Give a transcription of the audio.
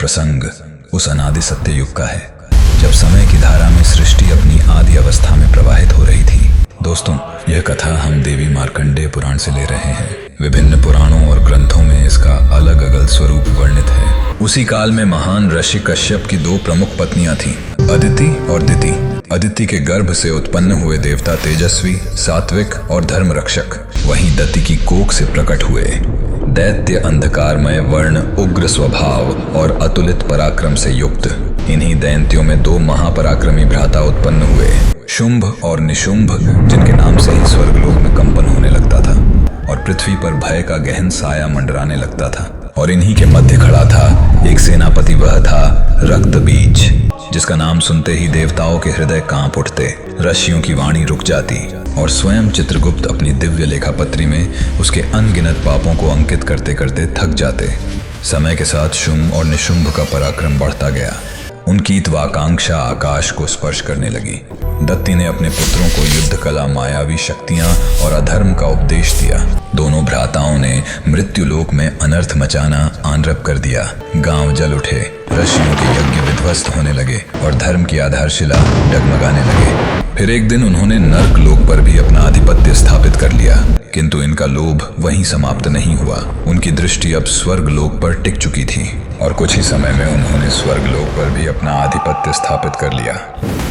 प्रसंग उस अनादि सत्य युग का है जब समय की धारा में सृष्टि अपनी आदि अवस्था में प्रवाहित हो रही थी। दोस्तों, यह कथा हम देवी मार्कंडेय पुराण से ले रहे हैं। विभिन्न पुराणों और ग्रंथों में इसका अलग अलग स्वरूप वर्णित है। उसी काल में महान ऋषि कश्यप की दो प्रमुख पत्नियां थीं, अदिति और दिति। अदिति के गर्भ से उत्पन्न हुए देवता तेजस्वी, सात्विक और धर्म रक्षक, वहीं दति की कोख से प्रकट हुए दैत्य अंधकारमय वर्ण, उग्र स्वभाव और अतुलित पराक्रम से युक्त। इन्हीं दैत्यों में दो महापराक्रमी भ्राता उत्पन्न हुए, शुंभ और निशुंभ, जिनके नाम से ही स्वर्गलोक में कंपन होने लगता था और पृथ्वी पर भय का गहन साया मंडराने लगता था। और इन्हीं के मध्य खड़ा था एक सेनापति, वह था रक्तबीज, जिसका नाम सुनते ही देवताओं के हृदय कांप उठते, ऋषियों की वाणी रुक जाती और स्वयं चित्रगुप्त अपनी दिव्य लेखापत्री में उसके अनगिनत पापों को अंकित करते करते थक जाते। समय के साथ शुंभ और निशुंभ का पराक्रम बढ़ता गया। उनकी त्वाकांक्षा आकाश को स्पर्श करने लगी। दत्ति ने अपने पुत्रों को युद्ध कला, मायावी शक्तियां और अधर्म का उपदेश दिया। दोनों भ्राताओं ने मृत्यु लोक में अनर्थ मचाना आरंभ कर दिया। गांव जल उठे, ऋषियों के यज्ञ विध्वस्त होने लगे और धर्म की आधारशिला डगमगाने लगे। फिर एक दिन उन्होंने नर्क लोक पर भी अपना आधिपत्य स्थापित कर लिया, किंतु इनका लोभ वहीं समाप्त नहीं हुआ। उनकी दृष्टि अब स्वर्ग लोक पर टिक चुकी थी और कुछ ही समय में उन्होंने स्वर्ग लोक पर भी अपना आधिपत्य स्थापित कर लिया।